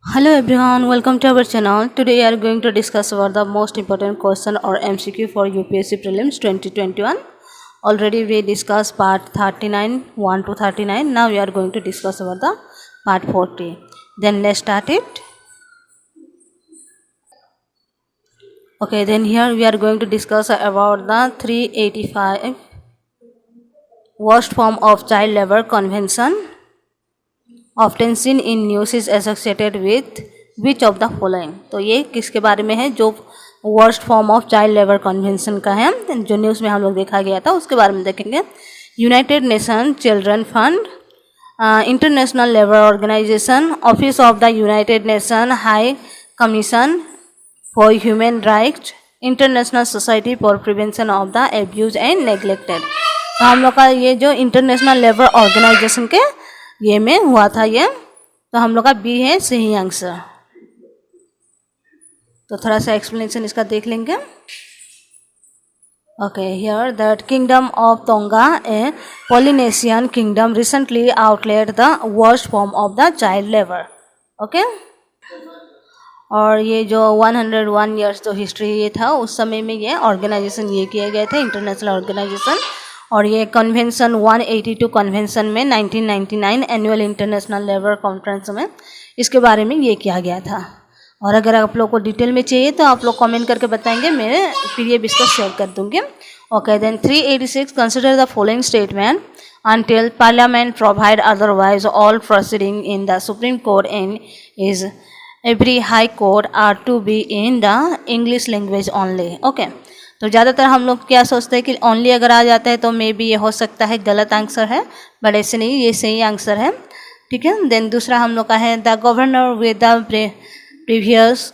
Hello everyone, welcome to our channel. Today we are going to discuss about the most important question or MCQ for UPSC Prelims 2021. Already we discussed part 39, 1 to 39. Now we are going to discuss about the part 40. Then let's start it. Okay, then here we are going to discuss about the 385 worst form of child labor convention often seen in news is associated with which of the following। तो ये किसके बारे में है जो worst form of child labour convention का है, जो न्यूज़ में हम लोग देखा गया था उसके बारे में देखेंगे। United Nation Children Fund, International Labour Organization, Office of the United Nation High Commission for Human Rights, International Society for Prevention of the Abuse and Neglected. तो हम लोग का ये जो इंटरनेशनल लेबर ऑर्गेनाइजेशन के ये में हुआ था ये, तो हम लोग का बी है सही आंसर। तो थोड़ा सा एक्सप्लेनेशन इसका देख लेंगे। Okay, here that kingdom of tonga A Polynesian kingdom recently outlet the worst form of the child labour. Okay, और ये जो 101 ईयर्स जो हिस्ट्री ये था उस समय में ये ऑर्गेनाइजेशन ये किया गया था, इंटरनेशनल ऑर्गेनाइजेशन। और ये कन्वेंशन 182 कन्वेंशन में 1999 एनुअल इंटरनेशनल लेबर कॉन्फ्रेंस में इसके बारे में ये किया गया था। और अगर आप लोग को डिटेल में चाहिए तो आप लोग कमेंट करके बताएंगे, मैं फिर ये इसको शेयर कर दूँगी। Okay, then 386 consider the following statement until parliament provide otherwise all proceeding in the supreme court and is every high court are to be in the English language only। Okay, तो ज़्यादातर हम लोग क्या सोचते हैं कि ओनली अगर आ जाता है तो मे बी ये हो सकता है गलत आंसर है, बट ऐसे नहीं, ये सही आंसर है। ठीक है, देन दूसरा हम लोग का है the governor with the previous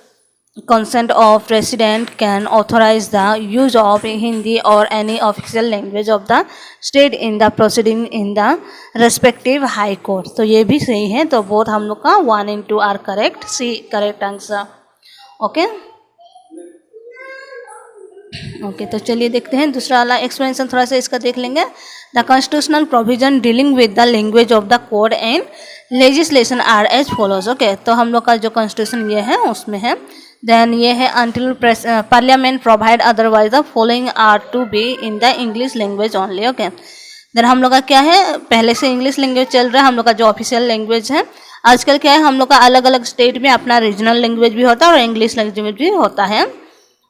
consent of president can authorise the use of Hindi और any official language of the state in the proceeding in the respective high court. तो ये भी सही है, तो बोथ हम लोग का 1 and 2 are correct, C correct answer. Okay okay, तो चलिए देखते हैं दूसरा वाला एक्सप्लेनेशन थोड़ा सा इसका देख लेंगे। The constitutional provision dealing with the language of the code and legislation are as follows. Okay, तो हम लोग का जो कॉन्स्टिट्यूशन ये है उसमें है, देन ये है until Parliament provide otherwise the following are to be in the English language only. Okay, then हम लोग का क्या है, पहले से इंग्लिश लैंग्वेज चल रहा है, हम लोग का जो ऑफिशियल लैंग्वेज है। आजकल क्या है, हम लोग का अलग अलग स्टेट में अपना रीजनल लैंग्वेज भी होता है और इंग्लिश लैंग्वेज भी होता है।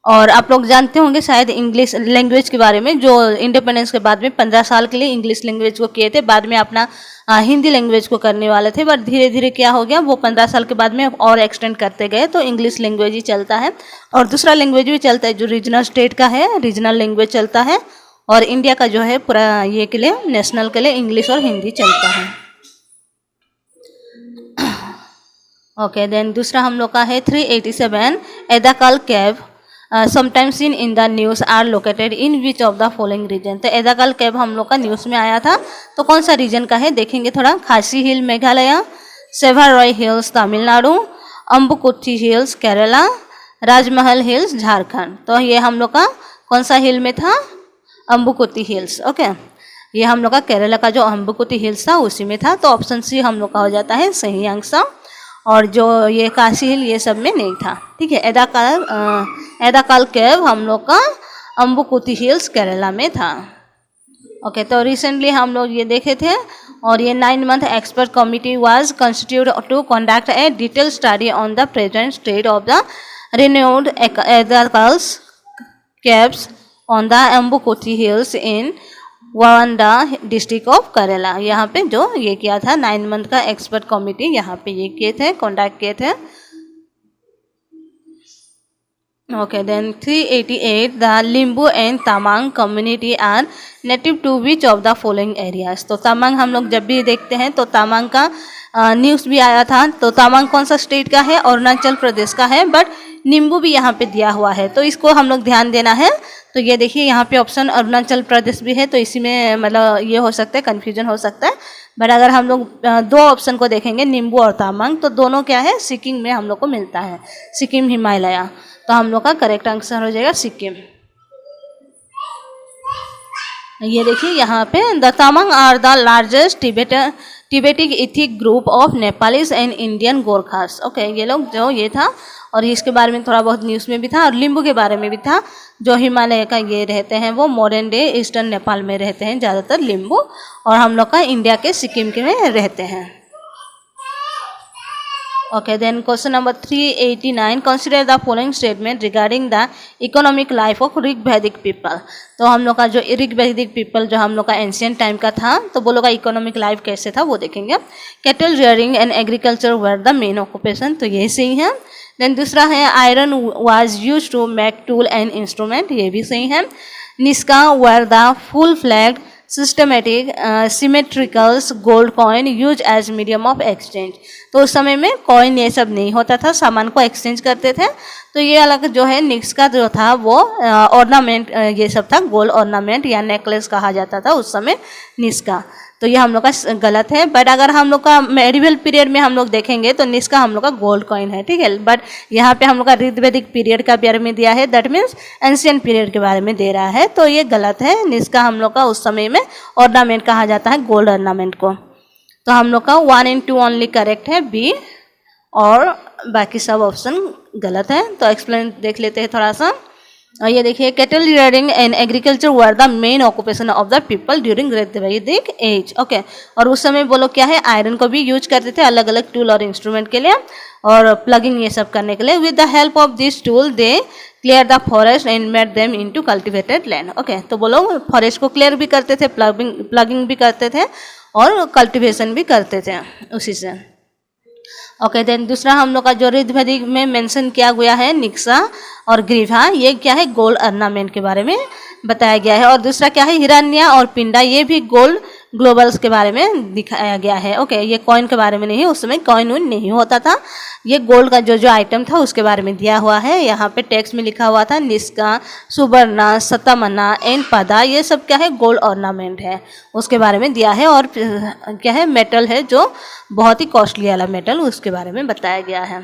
और आप लोग जानते होंगे शायद इंग्लिश लैंग्वेज के बारे में, जो इंडिपेंडेंस के बाद में 15 साल के लिए इंग्लिश लैंग्वेज को किए थे, बाद में अपना हिंदी लैंग्वेज को करने वाले थे, बट धीरे धीरे क्या हो गया, वो 15 साल के बाद में और एक्सटेंड करते गए, तो इंग्लिश लैंग्वेज ही चलता है। और दूसरा लैंग्वेज भी चलता है जो रीजनल स्टेट का है, रीजनल लैंग्वेज चलता है। और इंडिया का जो है पूरा ये के लिए नेशनल के लिए इंग्लिश और हिंदी चलता है। ओके, देन दूसरा हम लोग का है 387 Edakkal cave sometimes seen in the news are located in which of the following region. तो एदाकल केव हम लोग का न्यूज़ में आया था, तो कौन सा रीजन का है देखेंगे थोड़ा। खासी हिल मेघालय, सेवारॉय हिल्स तमिलनाडु, अम्बुकुट्टी हिल्स केरला, राजमहल हिल्स झारखंड। तो ये हम लोग का कौन सा हिल में था, अम्बुकुट्टी हिल्स। ओके, ये हम लोग का केरला का जो अम्बुकुट्टी हिल्स था उसी में था, तो ऑप्शन सी हम लोग का हो जाता है सही आंसर। और जो ये काशी हिल ये सब में नहीं था। ठीक है, एदाकल केव हम लोग का अम्बुकुट्टी हिल्स केरला में था। ओके, तो रिसेंटली हम लोग ये देखे थे, और ये 9 month expert committee was constituted to conduct a detail study on the present state of the renowned Edakkal caves on the Ambukuthi hills in Wayanad district of Kerala. यहाँ पे जो ये किया था 9 month का एक्सपर्ट कमिटी यहाँ पे ये किए थे, कॉन्डक्ट किए थे। Okay, then 388 the Limbu and Tamang community are native to which of the following areas. तो तमांग हम लोग जब भी देखते हैं तो तमांग का न्यूज़ भी आया था। तो तमांग कौन सा स्टेट का है, अरुणाचल प्रदेश का है, बट नींबू भी यहाँ पे दिया हुआ है, तो इसको हम लोग ध्यान देना है। तो ये देखिए यहाँ पे ऑप्शन अरुणाचल प्रदेश भी है, तो इसी में मतलब ये हो सकता है, कन्फ्यूजन हो सकता है। बट अगर हम लोग दो ऑप्शन को देखेंगे, नींबू और तामांग, तो दोनों क्या है, सिक्किम में हम लोग को मिलता है, सिक्किम हिमालय। तो हम लोग का करेक्ट आंसर हो जाएगा सिक्किम। ये देखिए यहाँ पे the Tamang are the largest Tibetic ethnic group of Nepalese and Indian Gorkhas. Okay, ये लोग जो ये था, और इसके बारे में थोड़ा बहुत न्यूज़ में भी था, और लिम्बू के बारे में भी था, जो हिमालय का ये रहते हैं, वो मॉडर्न डे ईस्टर्न नेपाल में रहते हैं ज़्यादातर लिम्बू, और हम लोग का इंडिया के सिक्किम के में रहते हैं। Okay, then question number 389, consider the following statement regarding the economic life of Rig वैदिक people। तो हम लोग का जो ऋग वैदिक पीपल जो हम लोग का एंशियंट टाइम का था, तो वो लोग का इकोनॉमिक लाइफ कैसे था वो देखेंगे। Cattle rearing and agriculture were the main occupation, तो ये सही है। देन दूसरा है iron was used to make tool and instrument, ये भी सही है। Nishka were the full fledged systematic symmetricals gold coin used as medium of exchange. तो उस समय में कॉइन ये सब नहीं होता था, सामान को एक्सचेंज करते थे। तो ये अलग जो है निक्स का जो था वो ऑर्नामेंट ये सब था, गोल्ड ऑर्नामेंट या नेकलेस कहा जाता था उस समय निस्का। तो ये हम लोग का गलत है। बट अगर हम लोग का मेडिवल पीरियड में हम लोग देखेंगे तो निस्का हम लोग का गोल्ड कॉइन है, ठीक है। बट यहाँ पे हम लोग का ऋग वैदिक पीरियड का बारे में दिया है, दैट मीन्स एंशियंट पीरियड के बारे में दे रहा है, तो ये गलत है। निस्का हम लोग का उस समय में ऑर्नामेंट कहा जाता है, गोल्ड ऑर्नामेंट को। तो हम लोग का 1 and 2 ओनली करेक्ट है, बी, और बाकी सब ऑप्शन गलत है। तो एक्सप्लेन देख लेते हैं थोड़ा सा। और ये देखिए, cattle rearing and agriculture were the main occupation of the people during Rig वैदिक एज। ओके, और उस समय वो लोग क्या है, आयरन को भी यूज करते थे अलग अलग टूल और इंस्ट्रूमेंट के लिए, और प्लगिंग ये सब करने के लिए। With the help of this tool they clear the forest and made them into cultivated land. Okay, तो वो लोग फॉरेस्ट को क्लियर भी करते थे, प्लगिंग भी करते थे, और कल्टिवेशन भी करते थे उसी से। ओके, देन दूसरा हम लोग का जो ऋग वैदिक में मेंशन किया गया है निक्सा और ग्रीवा, ये क्या है, गोल्ड ऑर्नामेंट के बारे में बताया गया है। और दूसरा क्या है, हिरण्या और पिंडा, ये भी गोल्ड ग्लोबल्स के बारे में दिखाया गया है। ओके, ये कॉइन के बारे में नहीं, उस समय कॉइन वॉइन नहीं होता था, ये गोल्ड का जो जो आइटम था उसके बारे में दिया हुआ है। यहाँ पे टेक्स्ट में लिखा हुआ था निस्का, सुवर्णा, सतमना एंड पदा, ये सब क्या है, गोल्ड ऑर्नामेंट है, उसके बारे में दिया है। और क्या है, मेटल है जो बहुत ही कॉस्टली वाला मेटल, उसके बारे में बताया गया है।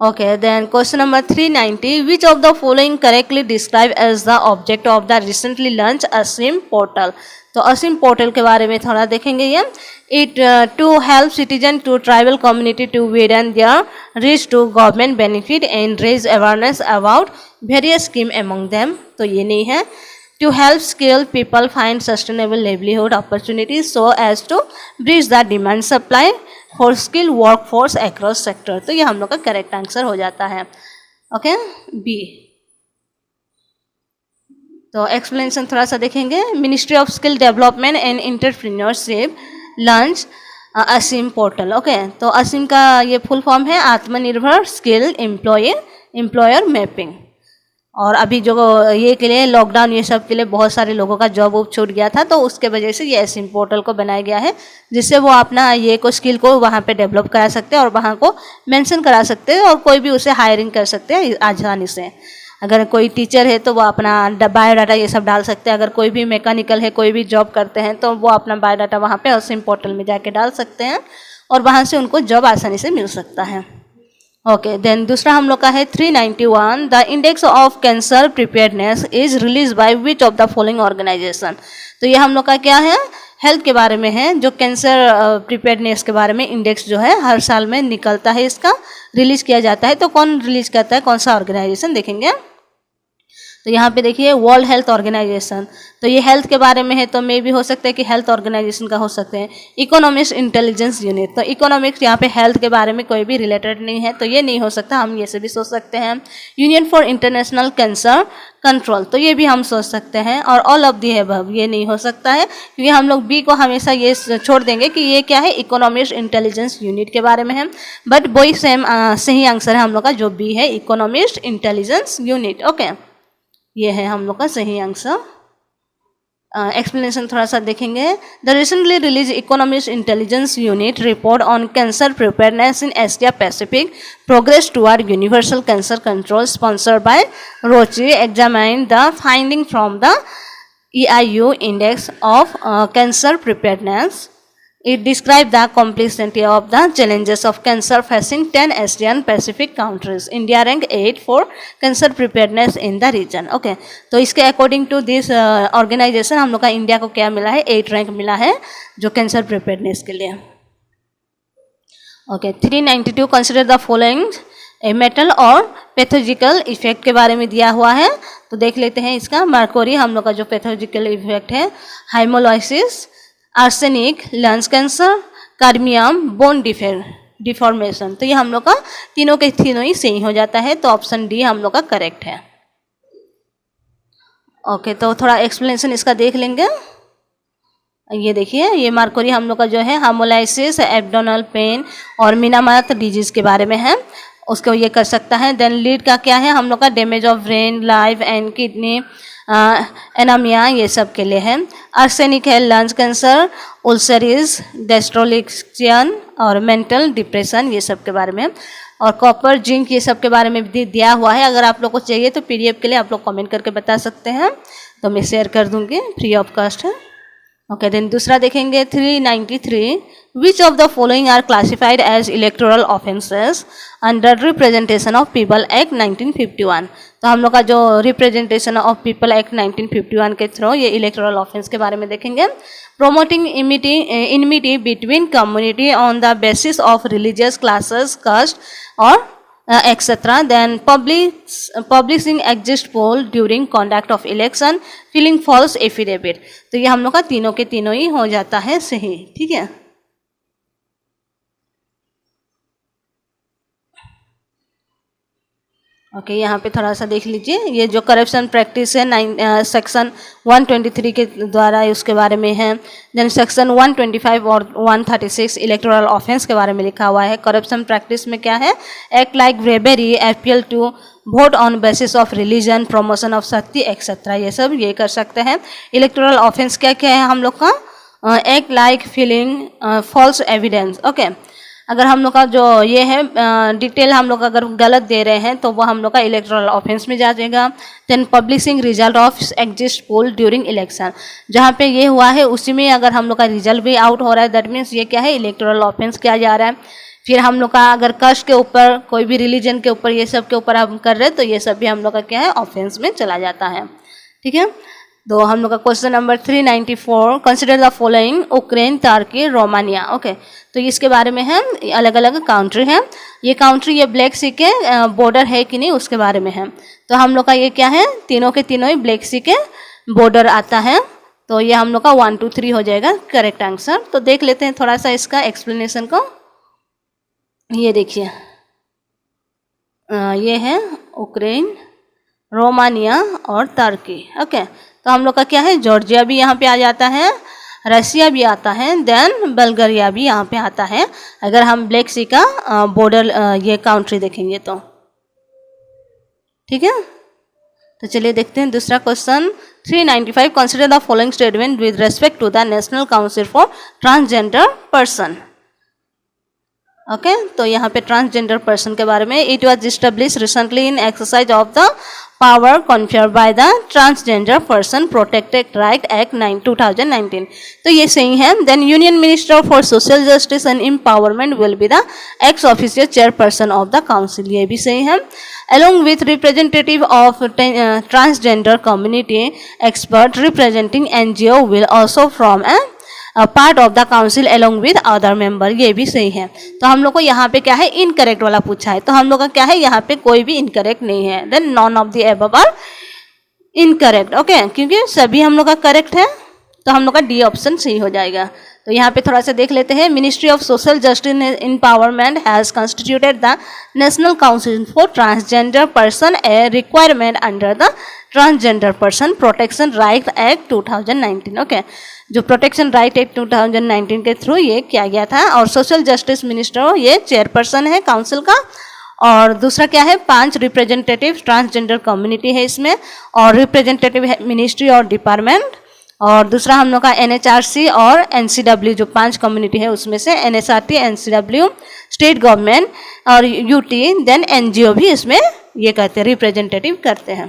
Okay, then question number 390, which of the following correctly describe as the object of the recently launched ASIM portal। तो ASIM portal के बारे में थोड़ा देखेंगे ये। It to help citizen to tribal community to widen their reach to government benefit and raise awareness about various scheme among them, तो ये नहीं है। To help skilled people find sustainable livelihood opportunities so as to bridge the demand supply for skilled workforce across sector, तो ये हम लोग का correct answer हो जाता है। Okay, B. तो एक्सप्लेनेशन थोड़ा सा देखेंगे। Ministry of skill development and entrepreneurship launch ASIM portal. Okay, तो ASIM का ये फुल फॉर्म है आत्मनिर्भर स्किल एम्प्लॉयर मैपिंग। और अभी जो ये के लिए लॉकडाउन ये सब के लिए बहुत सारे लोगों का जॉब वॉब छूट गया था, तो उसके वजह से ये ASIM पोर्टल को बनाया गया है, जिससे वो अपना ये को स्किल को वहाँ पे डेवलप करा सकते हैं और वहाँ को मेंशन करा सकते हैं, और कोई भी उसे हायरिंग कर सकते हैं आसानी से। अगर कोई टीचर है तो वो अपना बायोडाटा ये सब डाल सकते हैं, अगर कोई भी मैकेनिकल है, कोई भी जॉब करते हैं, तो वो अपना बायोडाटा वहाँ पे ASIM पोर्टल में जाके डाल सकते हैं, और वहाँ से उनको जॉब आसानी से मिल सकता है। ओके, देन दूसरा हम लोग का है 391, the index of cancer preparedness is release by which of the following organization. तो ये हम लोग का क्या है, हेल्थ के बारे में है, जो कैंसर प्रिपेयर्डनेस के बारे में इंडेक्स जो है हर साल में निकलता है, इसका रिलीज किया जाता है। तो कौन रिलीज करता है, कौन सा ऑर्गेनाइजेशन, देखेंगे। तो यहाँ पे देखिए वर्ल्ड हेल्थ ऑर्गेनाइजेशन, तो ये हेल्थ के बारे में है, तो मे भी हो सकता है कि हेल्थ ऑर्गेनाइजेशन का हो सकते हैं। इकोनॉमिक्स इंटेलिजेंस यूनिट, तो इकोनॉमिक्स यहाँ पे हेल्थ के बारे में कोई भी रिलेटेड नहीं है, तो ये नहीं हो सकता, हम ये से भी सोच सकते हैं। Union for international cancer control, तो ये भी हम सोच सकते हैं। और ऑल ऑफ दी एबव, ये नहीं हो सकता है, क्योंकि हम लोग बी को हमेशा ये छोड़ देंगे कि ये क्या है, इकोनॉमिक्स इंटेलिजेंस यूनिट के बारे में है। बट वही सेम सही आंसर है हम लोग का, जो बी है, इकोनॉमिक्स इंटेलिजेंस यूनिट। ओके, ये है हम लोग का सही आंसर। एक्सप्लेनेशन थोड़ा सा देखेंगे। The recently release economics intelligence unit report on cancer preparedness in Asia Pacific progress toward universal cancer control sponsored by Roche examine the finding from the EIU index of cancer preparedness It describes the complexity of the challenges of cancer facing 10 Asian Pacific countries. India rank 8 for cancer preparedness in the region. Okay, तो इसके according to this organisation हम लोग का India को क्या मिला है, 8 rank मिला है जो कैंसर प्रिपेयरनेस के लिए. Okay, 392 consider the following a metal और पैथोलॉजिकल इफेक्ट के बारे में दिया हुआ है. तो देख लेते हैं इसका. मर्क्यूरी हम लोग का जो पैथोलॉजिकल इफेक्ट है, haemolysis, arsenic lungs cancer, cadmium bone deformation. तो ये हम लोग का तीनों के तीनों ही सही हो जाता है. तो ऑप्शन डी हम लोग का करेक्ट है. ओके, तो थोड़ा एक्सप्लेनेशन इसका देख लेंगे. ये देखिए, ये मर्क्यूरी हम लोग का जो है हाइमोलाइसिस, एब्डोमिनल पेन और मिनामात डिजीज के बारे में है, उसको ये कर सकता है. देन लीड का क्या है हम लोग का, damage of brain, live and kidney, anaemia, ये सब के लिए है. आर्सेनिक है लंग्स कैंसर, उल्सरीज, गैस्ट्रोलिक्सियन और मेंटल डिप्रेशन, ये सब के बारे में. और कॉपर, जिंक, ये सब के बारे में भी दिया हुआ है. अगर आप लोग को चाहिए तो पीडीएफ के लिए आप लोग कमेंट करके बता सकते हैं, तो मैं शेयर कर दूंगी, फ्री ऑफ कॉस्ट है. ओके, देन दूसरा देखेंगे 393. Which of the following are classified as electoral offences under Representation of People Act 1951. तो हम लोग का जो रिप्रेजेंटेशन ऑफ पीपल एक्ट 1951 के थ्रू ये इलेक्टोरल ऑफेंस के बारे में देखेंगे. Promoting enmity between community on the basis of religious classes, caste और etc. Then publishing exit poll during conduct of election, filling false affidavit. तो ये हम लोग का तीनों के तीनों ही हो जाता है सही. ठीक है. ओके, यहाँ पे थोड़ा सा देख लीजिए. ये जो करप्शन प्रैक्टिस है सेक्शन 123 के द्वारा उसके बारे में है. देन सेक्शन 125 और 136 इलेक्टोरल ऑफेंस के बारे में लिखा हुआ है. करप्शन प्रैक्टिस में क्या है, act like bribery, appeal to vote on basis of religion, promotion of sati etcetera, ये सब ये कर सकते हैं. इलेक्टोरल ऑफेंस क्या क्या है हम लोग का, act like filing false evidence. Okay, अगर हम लोग का जो ये है डिटेल हम लोग अगर गलत दे रहे हैं तो वो हम लोग का इलेक्टोरल ऑफेंस में जा जाएगा. Then publishing result of exit poll during election, जहाँ पे ये हुआ है उसी में अगर हम लोग का रिजल्ट भी आउट हो रहा है, दैट मीन्स ये क्या है, इलेक्टोरल ऑफेंस किया जा रहा है. फिर हम लोग का अगर कास्ट के ऊपर, कोई भी रिलीजन के ऊपर, ये सब के ऊपर हम कर रहे हैं तो ये सब भी हम लोग का क्या है, ऑफेंस में चला जाता है. ठीक है. तो हम लोग का question number 394. Consider the following Ukraine, Turkey, Romania. Okay, तो इसके बारे में है, अलग अलग कंट्री है. ये कंट्री ये ब्लैक सी के बॉर्डर है कि नहीं उसके बारे में है. तो हम लोग का ये क्या है, तीनों के तीनों ही ब्लैक सी के बॉर्डर आता है. तो ये हम लोग का 1 2 3 हो जाएगा करेक्ट आंसर. तो देख लेते हैं थोड़ा सा इसका एक्सप्लेनेशन को. ये देखिए, ये है यूक्रेन, रोमानिया और टर्की. ओके, तो हम लोग का क्या है, जॉर्जिया भी यहाँ पे आ जाता है, रसिया भी आता है, देन बल्गारिया भी यहाँ पे आता है अगर हम ब्लैक सी का बॉर्डर ये कंट्री देखेंगे तो. ठीक है. तो चलिए देखते हैं दूसरा question 395. Consider the following statement with respect to the national council for transgender person. Okay, तो यहाँ पे ट्रांसजेंडर पर्सन के बारे में. It was establish recently in exercise of the power conferred by the transgender person protected right act 2019. तो ये सही है. Then union minister for social justice and empowerment will be the ex official chairperson of the council, ये भी सही है. along with representative of transgender community, expert representing NGO will also form a part of the council along with other member, ये भी सही है. तो हम लोग को यहाँ पे क्या है, इनकरेक्ट वाला पूछा है, तो हम लोग का क्या है, यहाँ पे कोई भी इनकरेक्ट नहीं है. Then none of the above are incorrect. Okay, क्योंकि सभी हम लोग का करेक्ट है, तो हम लोग का डी ऑप्शन सही हो जाएगा. तो यहाँ पे थोड़ा सा देख लेते हैं. Ministry of social justice empowerment has constituted the national council for transgender person, A requirement under the transgender person protection right act 2019. Okay, जो प्रोटेक्शन राइट एक्ट 2019 के थ्रू ये किया गया था. और सोशल जस्टिस मिनिस्टर ये चेयरपर्सन है council का. और दूसरा क्या है, 5 रिप्रेजेंटेटिव ट्रांसजेंडर कम्युनिटी है इसमें, और रिप्रेजेंटेटिव है मिनिस्ट्री और डिपार्टमेंट. और दूसरा हम लोग का NHRC और NCW, जो 5 कम्युनिटी है उसमें से NHRT, NCW, स्टेट गवर्नमेंट और UT, देन NGO भी इसमें ये कहते हैं रिप्रेजेंटेटिव करते हैं.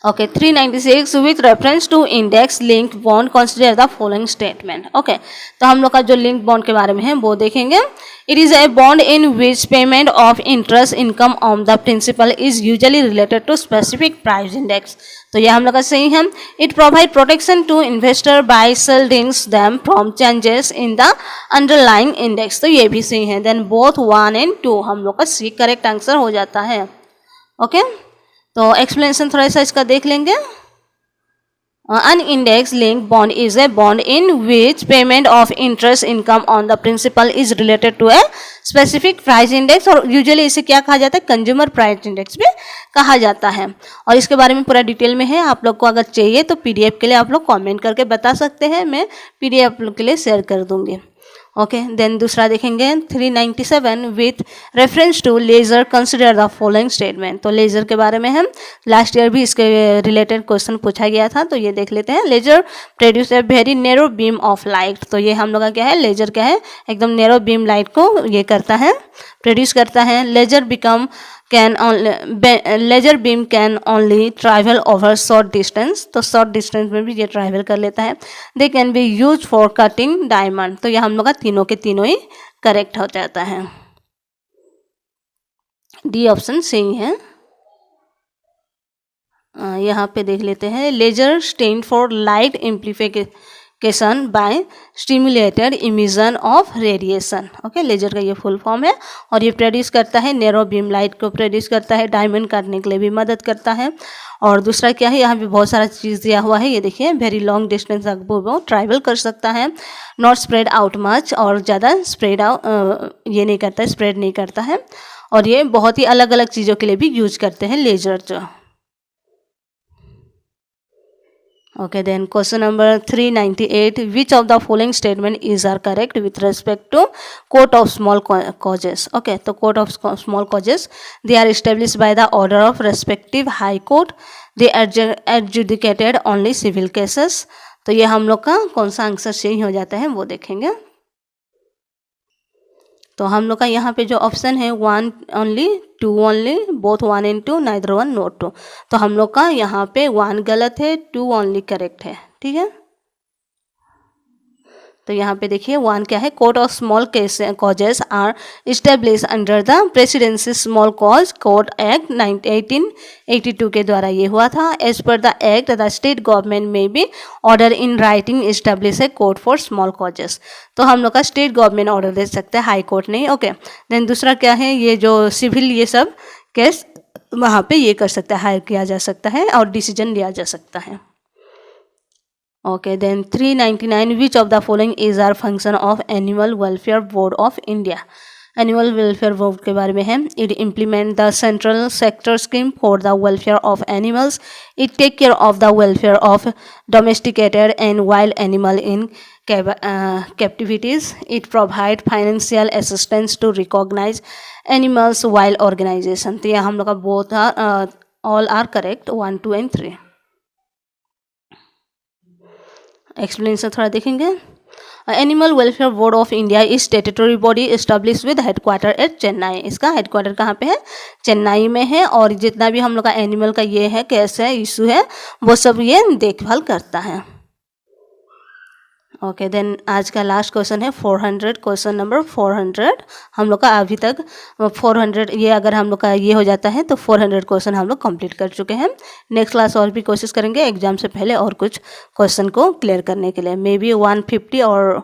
Okay 396 with reference to index link bond consider the following statement. Okay, तो हम लोग का जो लिंक बॉन्ड के बारे में है वो देखेंगे। It is a bond in which payment of interest income on the principal is usually related to specific price index. तो ये हम लोग का सही है। It provide protection to investor by shieldings them from changes in the underlying index. तो ये भी सही है। देन बोथ 1 एंड 2 हम लोग का सी करेक्ट आंसर हो जाता है। ओके, तो एक्सप्लेनेशन थोड़ा सा इसका देख लेंगे। An index linked bond is a bond in which payment of interest income on the principal is related to a specific price index, और यूजुअली इसे क्या कहा जाता है, कंज्यूमर प्राइस इंडेक्स भी कहा जाता है। और इसके बारे में पूरा डिटेल में है, आप लोग को अगर चाहिए तो पीडीएफ के लिए आप लोग कमेंट करके बता सकते हैं, मैं पीडीएफ आप लोग के लिए शेयर कर दूंगी। ओके, देन दूसरा देखेंगे 397 with reference to laser consider the following statement. तो लेजर के बारे में हम लास्ट ईयर भी इसके रिलेटेड क्वेश्चन पूछा गया था, तो ये देख लेते हैं। Laser produce a very narrow beam of light. तो ये हम लोग का क्या है, लेजर क्या है, एकदम नैरो बीम लाइट को ये करता है, प्रोड्यूस करता है। Laser beam can only travel over short distance. तो शॉर्ट डिस्टेंस में भी ये ट्रैवल कर लेता है। They can be use for cutting diamond. तो ये हम लोग का तीनों के तीनों ही करेक्ट हो जाता है। डी ऑप्शन सही है। यहाँ पे देख लेते हैं। Laser stand for light amplification by stimulated emission of radiation. Okay, laser का ये फुल फॉर्म है। और ये प्रोड्यूस करता है नैरो बीम लाइट को प्रोड्यूस करता है, डायमंड काटने के लिए भी मदद करता है। और दूसरा क्या है, यहाँ पे बहुत सारा चीज़ दिया हुआ है, ये देखिए। वेरी लॉन्ग डिस्टेंस तक वो ट्रैवल कर सकता है। नॉट स्प्रेड आउट मच, और ज़्यादा स्प्रेड आउट ये नहीं करता है, स्प्रेड नहीं करता है। और ये बहुत ही अलग अलग चीज़ों के लिए भी यूज करते हैं लेजर जो। Okay, then question number 398, which of the following statement is are correct with respect to court of small causes? Okay, तो court of small causes, they are established by the order of respective high court. They adjudicated only civil cases. तो ये हम लोग का कौन सा answer सही हो जाता है वो देखेंगे। तो हम लोग का यहाँ पे जो ऑप्शन है 1 only, 2 only, both 1 and 2, neither 1 not 2। तो हम लोग का यहाँ पे 1 गलत है, 2 ओनली करेक्ट है। ठीक है, तो यहाँ पे देखिए 1 क्या है, court of small causes are establish under the presidency small cause court act 1882 के द्वारा ये हुआ था। As per the act the state government may by order in writing establish a court for small causes. तो हम लोग का state government order दे सकते हैं, हाई कोर्ट नहीं। ओके, देन दूसरा क्या है, ये जो सिविल ये सब केस वहाँ पे ये कर सकता है, हायर किया जा सकता है और डिसीजन लिया जा सकता है। Okay, then 399, which of the following is our function of Animal Welfare Board of India? Animal welfare board के बारे में है। It implement the central sector scheme for the welfare of animals. It take care of the welfare of domesticated and wild animal in captivities. It provide financial assistance to recognize animals wild organization। तो ये हम लोग का both all are correct, 1, 2 and 3। Explanation थोड़ा देखेंगे। Animal welfare board of India is statutory body establish with headquarter at Chennai. इसका headquarter कहाँ पे है, चेन्नई में है। और जितना भी हम लोग का एनिमल का ये है, केस है, इशू है, वो सब ये देखभाल करता है। ओके, देन आज का लास्ट क्वेश्चन है 400, क्वेश्चन नंबर 400। हम लोग का अभी तक 400 ये अगर हम लोग का ये हो जाता है तो 400 क्वेश्चन हम लोग कंप्लीट कर चुके हैं। नेक्स्ट क्लास और भी कोशिश करेंगे एग्जाम से पहले और कुछ क्वेश्चन को क्लियर करने के लिए। मे बी 150 और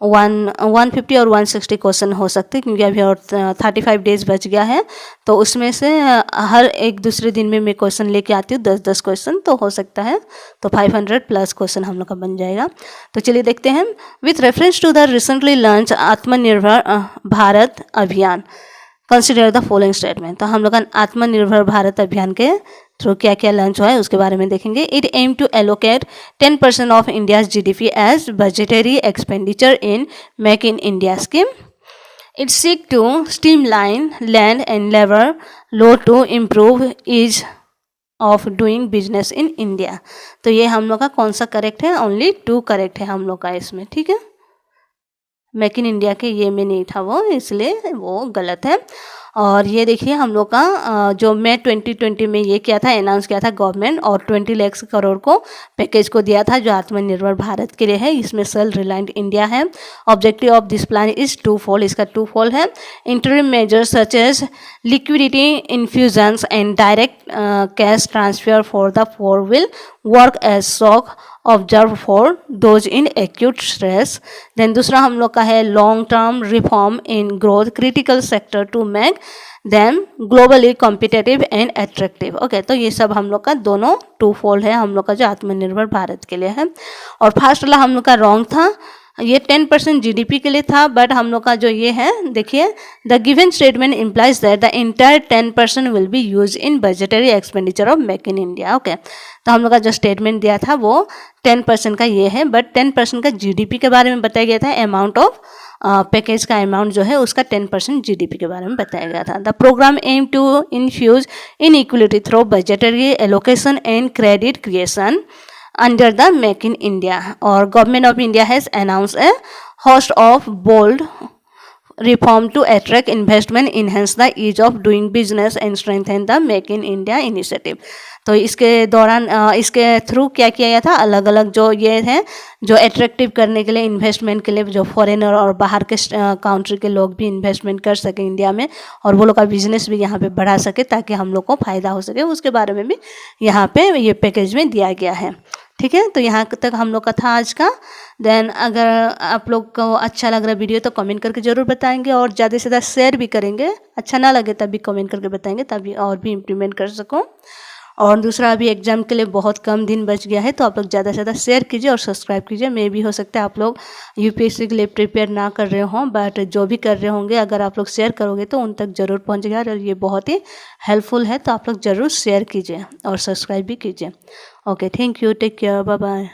160 क्वेश्चन हो सकते हैं, क्योंकि अभी और 35 डेज बच गया है। तो उसमें से हर एक दूसरे दिन में मैं क्वेश्चन लेके आती हूँ, 10-10 क्वेश्चन तो हो सकता है, तो 500 प्लस क्वेश्चन हम लोग का बन जाएगा। तो चलिए देखते हैं। With reference to the recently launch Atmanirbhar Bharat अभियान, कंसिडर द फॉलोइंग स्टेटमेंट। तो हम लोग का आत्मनिर्भर भारत अभियान के थ्रू क्या क्या लॉन्च हुआ है उसके बारे में देखेंगे। It aim to allocate 10% of India's GDP as budgetary expenditure in make in India scheme. It seek to streamline land and labour law to improve ease of doing business in India. तो ये हम लोग का कौन सा correct है, only 2 correct है हम लोग का इसमें। ठीक है, मेक इन इंडिया के ये में नहीं था वो, इसलिए वो गलत है। और ये देखिए हम लोग का जो मई 2020 में ये किया था, अनाउंस किया था गवर्नमेंट, और 20 लाख करोड़ को पैकेज को दिया था जो आत्मनिर्भर भारत के लिए है। इसमें सेल्फ रिलायंट इंडिया है। Objective of this plan is two fold, इसका टू फोल्ड है। Interim measures such as liquidity infusions and direct cash transfer for the poor will work as shock observe for those in acute stress. Then दूसरा हम लोग का है long term reform in growth critical sector to make them globally competitive and attractive. Okay, तो ये सब हम लोग का दोनों टू फोल्ड है हम लोग का जो आत्मनिर्भर भारत के लिए है। और फर्स्ट वाला हम लोग का रॉन्ग था, ये 10% जीडीपी के लिए था, बट हम लोग का जो ये है देखिए, the given statement implies that the entire 10% will be use in budgetary expenditure of make in India. Okay, तो हम लोग का जो स्टेटमेंट दिया था वो 10% का ये है, बट 10% का जीडीपी के बारे में बताया गया था। अमाउंट ऑफ पैकेज का अमाउंट जो है उसका 10% जीडीपी के बारे में बताया गया था। The programme aim to infuse in equality through budgetary allocation and credit creation under the Make in India, or Government of India has announced a host of bold reform to attract investment, enhance the ease of doing business and strengthen the Make in India initiative। तो इसके दौरान इसके through क्या किया गया था, अलग अलग जो ये है जो अट्रैक्टिव करने के लिए, इन्वेस्टमेंट के लिए, जो फॉरेनर और बाहर के कंट्री के लोग भी इन्वेस्टमेंट कर सके इंडिया में, और वो लोग का बिजनेस भी यहाँ पे बढ़ा सके ताकि हम लोग को फ़ायदा हो सके, उसके बारे में भी यहाँ पे ये पैकेज में दिया गया है। ठीक है, तो यहाँ तक हम लोग का था आज का। देन अगर आप लोग को अच्छा लग रहा वीडियो तो कमेंट करके ज़रूर बताएंगे, और ज़्यादा से ज़्यादा शेयर भी करेंगे। अच्छा ना लगे तब भी कमेंट करके बताएंगे, तभी और भी इम्प्लीमेंट कर सकूँ। और दूसरा, अभी एग्जाम के लिए बहुत कम दिन बच गया है, तो आप लोग ज़्यादा से ज़्यादा शेयर कीजिए और सब्सक्राइब कीजिए। मे भी हो सकता है आप लोग यूपीएससी के लिए प्रिपेयर ना कर रहे हों, बट जो भी कर रहे होंगे अगर आप लोग शेयर करोगे तो उन तक ज़रूर पहुँचेगा, और ये बहुत ही हेल्पफुल है। तो आप लोग ज़रूर शेयर कीजिए और सब्सक्राइब भी कीजिए। Okay, thank you, take care, bye bye.